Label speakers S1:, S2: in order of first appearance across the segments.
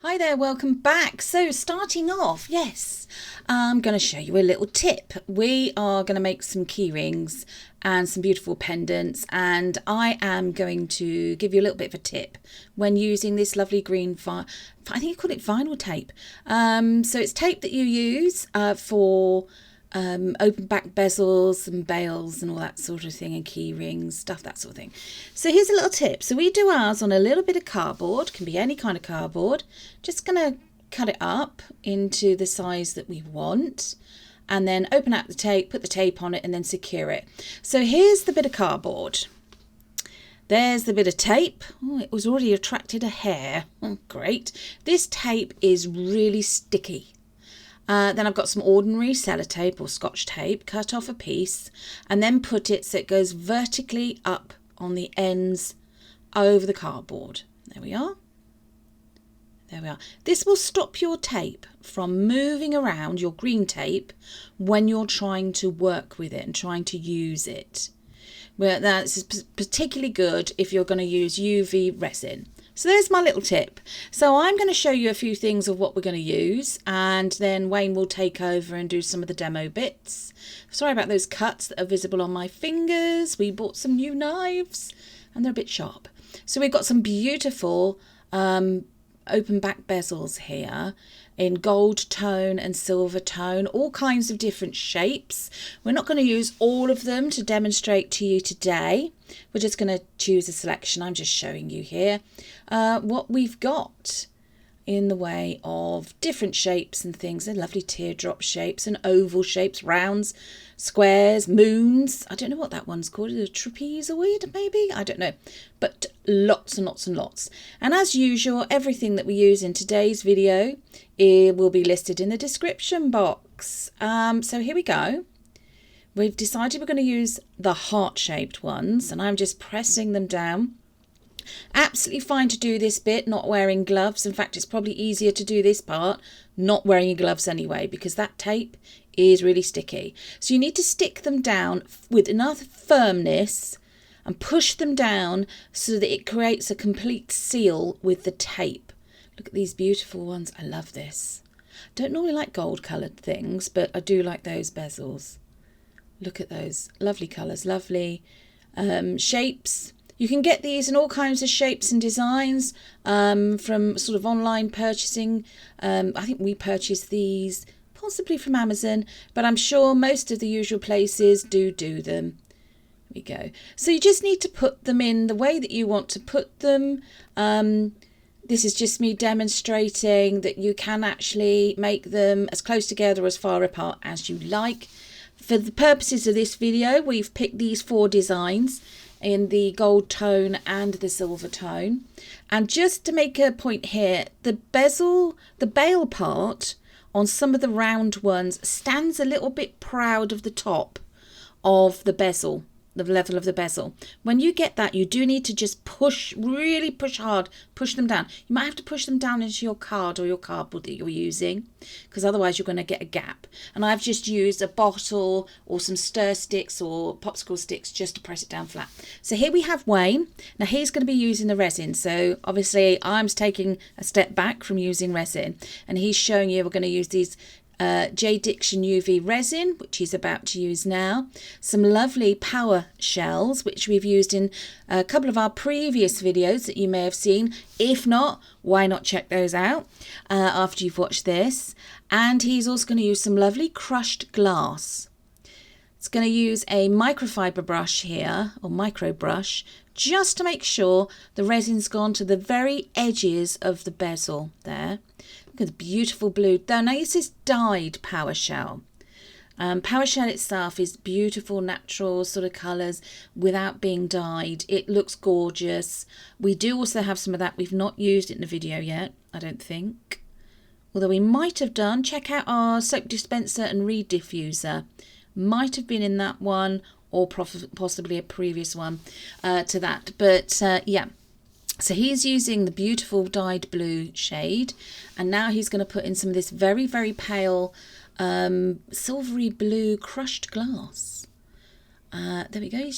S1: Hi there, welcome back. So starting off, yes, I'm going to show you a little tip. We are going to make some key rings and some beautiful pendants, and I am going to give you a little bit of a tip when using this lovely green, I think you call it vinyl tape. So it's tape that you use for open back bezels and bails and all that sort of thing, and key rings, stuff, that sort of thing. So here's a little tip. So we do ours on a little bit of cardboard, can be any kind of cardboard. Just going to cut it up into the size that we want, and then open up the tape, put the tape on it, and then secure it. So here's the bit of cardboard. There's the bit of tape. Oh, it was already attracted a hair. Oh, great. This tape is really sticky. Then I've got some ordinary sellotape or scotch tape, cut off a piece and then put it so it goes vertically up on the ends over the cardboard. There we are. There we are. This will stop your tape from moving around, your green tape, when you're trying to work with it and trying to use it. Well, that's particularly good if you're going to use UV resin. So there's my little tip. So I'm going to show you a few things of what we're going to use, and then Wayne will take over and do some of the demo bits. Sorry about those cuts that are visible on my fingers. We bought some new knives and they're a bit sharp. So we've got some beautiful open back bezels here in gold tone and silver tone, all kinds of different shapes. We're not going to use all of them to demonstrate to you today. We're just going to choose a selection. I'm just showing you here what we've got in the way of different shapes and things. They're lovely teardrop shapes and oval shapes, rounds, squares, moons. I don't know what that one's called, a trapezoid maybe? I don't know. But lots and lots and lots. And as usual, everything that we use in today's video, it will be listed in the description box. So here we go. We've decided we're going to use the heart-shaped ones, and I'm just pressing them down. Absolutely fine to do this bit not wearing gloves. In fact, it's probably easier to do this part not wearing your gloves anyway, because that tape is really sticky. So you need to stick them down with enough firmness and push them down so that it creates a complete seal with the tape. Look at these beautiful ones. I love this. Don't normally like gold coloured things, but I do like those bezels. Look at those lovely colours, lovely shapes. You can get these in all kinds of shapes and designs from sort of online purchasing. I think we purchased these possibly from Amazon, but I'm sure most of the usual places do them. There we go. So you just need to put them in the way that you want to put them. This is just me demonstrating that you can actually make them as close together, as far apart as you like. For the purposes of this video, we've picked these 4 designs in the gold tone and the silver tone. And just to make a point here, the bezel, the bail part on some of the round ones stands a little bit proud of the top of the bezel, the level of the bezel. When you get that, you do need to just push, really push hard, push them down. You might have to push them down into your card or your cardboard that you're using, because otherwise you're going to get a gap. And I've just used a bottle or some stir sticks or popsicle sticks just to press it down flat. So here we have Wayne. Now he's going to be using the resin. So obviously I'm taking a step back from using resin, and he's showing you we're going to use these J. Diction UV resin, which he's about to use now. Some lovely power shells, which we've used in a couple of our previous videos that you may have seen. If not, why not check those out after you've watched this. And he's also going to use some lovely crushed glass. It's going to use a microfiber brush here, or micro brush, just to make sure the resin's gone to the very edges of the bezel there. Look at the beautiful blue. Now this is dyed power shell. Power shell itself is beautiful, natural sort of colours without being dyed. It looks gorgeous. We do also have some of that. We've not used it in the video yet, I don't think. Although we might have done. Check out our soap dispenser and reed diffuser. Might have been in that one, or possibly a previous one to that. But yeah. So he's using the beautiful dyed blue shade, and now he's going to put in some of this very, very pale silvery blue crushed glass. There we go.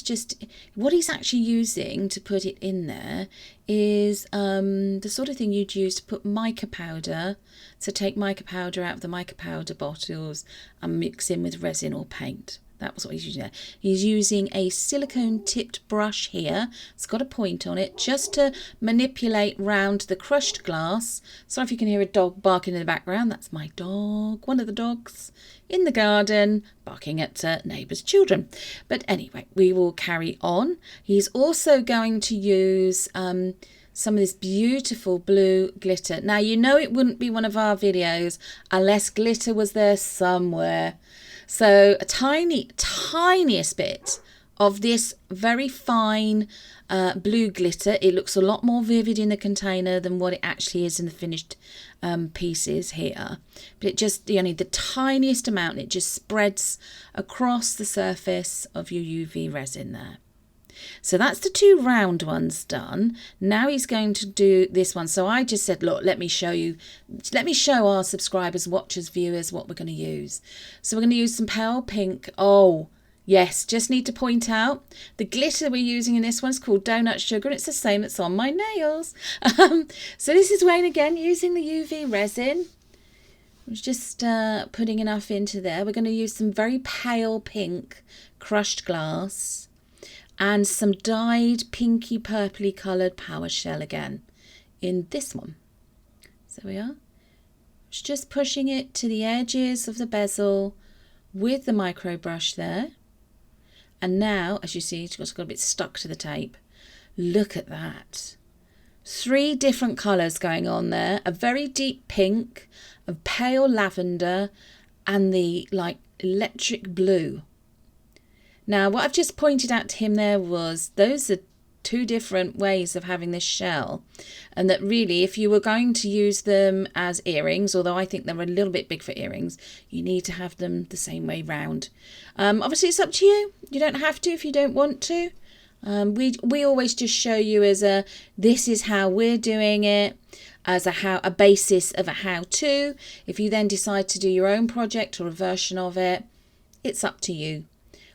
S1: What he's actually using to put it in there is the sort of thing you'd use to put mica powder. So take mica powder out of the mica powder bottles and mix in with resin or paint. That was what he's using there. He's using a silicone tipped brush here. It's got a point on it just to manipulate round the crushed glass. Sorry if you can hear a dog barking in the background. That's my dog, one of the dogs in the garden, barking at neighbours' children. But anyway, we will carry on. He's also going to use some of this beautiful blue glitter. Now, you know it wouldn't be one of our videos unless glitter was there somewhere. So a tiniest bit of this very fine blue glitter. It looks a lot more vivid in the container than what it actually is in the finished pieces here. But it just, you need the tiniest amount. It just spreads across the surface of your UV resin there. So that's the two round ones done. Now he's going to do this one. So I just said, look, let me show our subscribers, watchers, viewers what we're going to use. So we're going to use some pale pink. Oh, yes, just need to point out the glitter we're using in this one is called Donut Sugar. It's the same that's on my nails. So this is Wayne again using the UV resin. I was just putting enough into there. We're going to use some very pale pink crushed glass and some dyed pinky purpley coloured PowerShell again in this one. So we are. It's just pushing it to the edges of the bezel with the micro brush there. And now, as you see, it's got a bit stuck to the tape. Look at that. 3 different colours going on there. A very deep pink, a pale lavender, and the like electric blue. Now, what I've just pointed out to him there was those are 2 different ways of having this shell, and that really if you were going to use them as earrings, although I think they're a little bit big for earrings, you need to have them the same way round. Obviously it's up to you. You don't have to if you don't want to. We always just show you as this is how we're doing it, as a basis of a how-to. If you then decide to do your own project or a version of it, it's up to you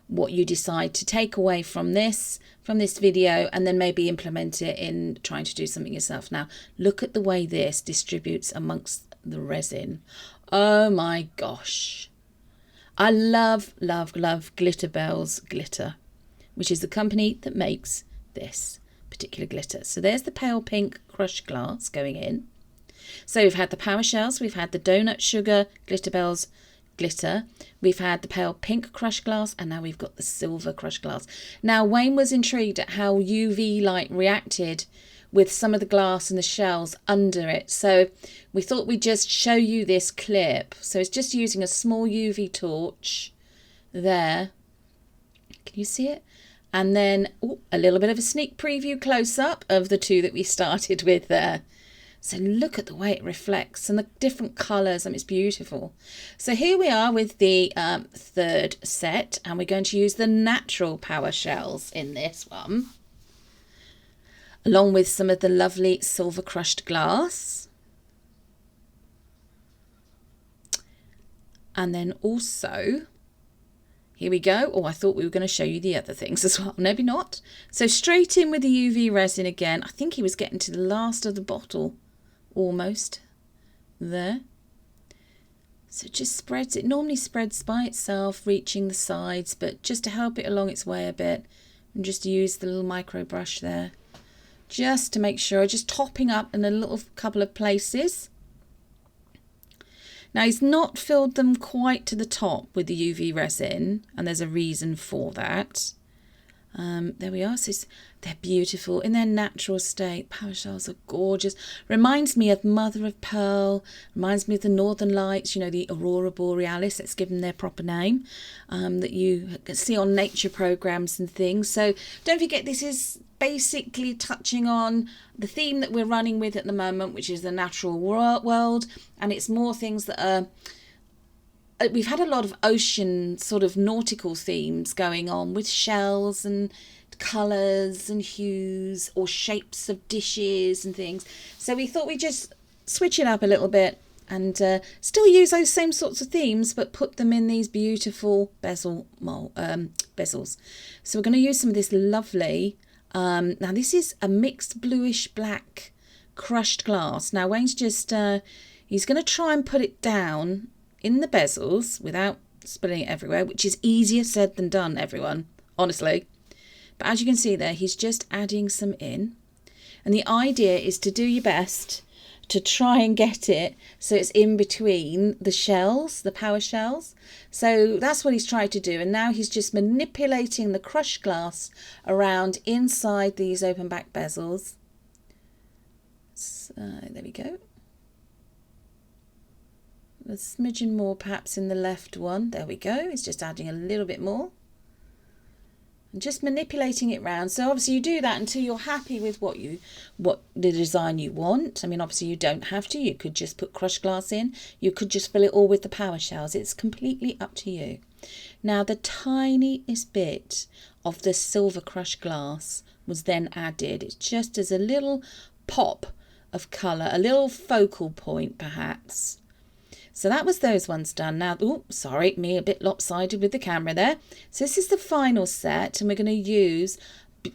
S1: what you decide to take away from this video and then maybe implement it in trying to do something yourself. Now, look at the way this distributes amongst the resin. Oh my gosh. I love Glitterbels Glitter, which is the company that makes this particular glitter. So there's the pale pink crushed glass going in. So we've had the PowerShells, we've had the Donut Sugar Glitterbels glitter, we've had the pale pink crushed glass, and now we've got the silver crushed glass. Now Wayne was intrigued at how UV light reacted with some of the glass and the shells under it, so we thought we'd just show you this clip. So it's just using a small UV torch there. Can you see it? And then a little bit of a sneak preview close-up of the 2 that we started with there. So look at the way it reflects and the different colours, and it's beautiful. So here we are with the 3rd set, and we're going to use the natural PowerShells in this one, along with some of the lovely silver crushed glass. And then also, here we go. Oh, I thought we were going to show you the other things as well. Maybe not. So straight in with the UV resin again. I think he was getting to the last of the bottle. Almost there. So it just spreads. It normally spreads by itself, reaching the sides, but just to help it along its way a bit, and just use the little micro brush there, just to make sure, just topping up in a little couple of places. Now he's not filled them quite to the top with the UV resin, and there's a reason for that. There we are. So they're beautiful in their natural state. PowerShells are gorgeous. Reminds me of mother of pearl. Reminds me of the Northern Lights. You know, the Aurora Borealis. Let's give them their proper name. That you can see on nature programs and things. So don't forget, this is basically touching on the theme that we're running with at the moment, which is the natural world, and it's more things that are. We've had a lot of ocean sort of nautical themes going on with shells and colours and hues or shapes of dishes and things. So we thought we'd just switch it up a little bit and still use those same sorts of themes, but put them in these beautiful bezels. So we're going to use some of this lovely, now this is a mixed bluish black crushed glass. Now Wayne's just, he's going to try and put it down in the bezels without spilling it everywhere, which is easier said than done, everyone, honestly. But as you can see there, he's just adding some in. And the idea is to do your best to try and get it so it's in between the shells, the power shells. So that's what he's tried to do. And now he's just manipulating the crushed glass around inside these open back bezels. So there we go. A smidgen more perhaps in the left one. There we go. He's just adding a little bit more. And just manipulating it round. So obviously you do that until you're happy with what the design you want. I mean, obviously you don't have to. You could just put crushed glass in. You could just fill it all with the power shells. It's completely up to you. Now the tiniest bit of the silver crushed glass was then added. It's just as a little pop of colour, a little focal point perhaps. So that was those ones done. Now, oh, sorry, me a bit lopsided with the camera there. So this is the final set, and we're going to use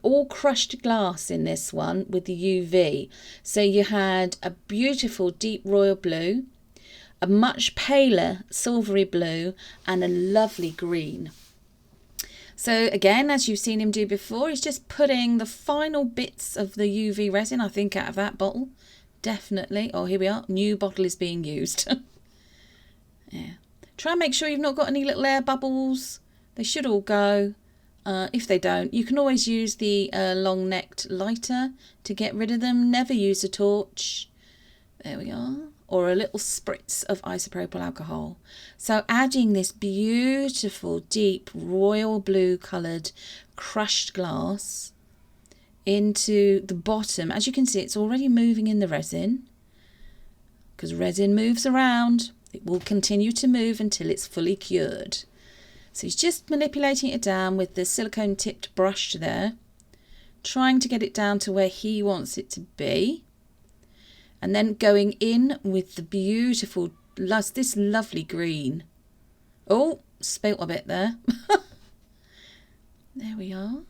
S1: all crushed glass in this one with the UV. So you had a beautiful deep royal blue, a much paler silvery blue, and a lovely green. So again, as you've seen him do before, he's just putting the final bits of the UV resin, I think, out of that bottle. Definitely. Oh, here we are. New bottle is being used. Yeah. Try and make sure you've not got any little air bubbles. They should all go. If they don't, you can always use the long-necked lighter to get rid of them. Never use a torch. There we are. Or a little spritz of isopropyl alcohol. So adding this beautiful, deep, royal blue coloured crushed glass into the bottom. As you can see, it's already moving in the resin, because resin moves around. It will continue to move until it's fully cured. So he's just manipulating it down with the silicone tipped brush there, trying to get it down to where he wants it to be, and then going in with the beautiful, this lovely green. Oh, spilt a bit there. There we are.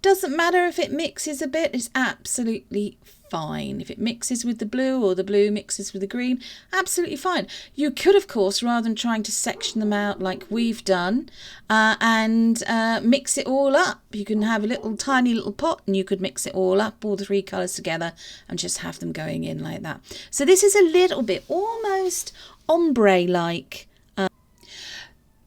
S1: Doesn't matter if it mixes a bit, it's absolutely fine. If it mixes with the blue or the blue mixes with the green, absolutely fine. You could, of course, rather than trying to section them out like we've done, and mix it all up, you can have a tiny little pot and you could mix it all up, all the three colours together, and just have them going in like that. So this is a little bit almost ombre-like.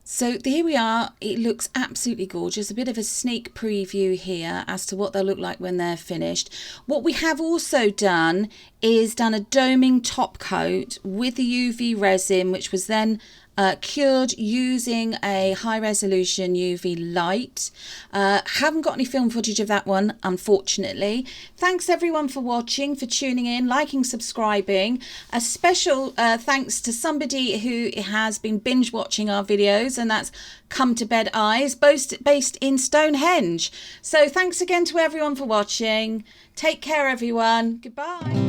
S1: So here we are. It looks absolutely gorgeous. A bit of a sneak preview here as to what they'll look like when they're finished. What we have also done is done a doming top coat with the UV resin, which was then cured using a high resolution UV light. Haven't got any film footage of that one, unfortunately. Thanks everyone for watching, for tuning in, liking, subscribing. A special thanks to somebody who has been binge watching our videos, and that's Come to Bed Eyes, based in Stonehenge. So thanks again to everyone for watching. Take care everyone. Goodbye.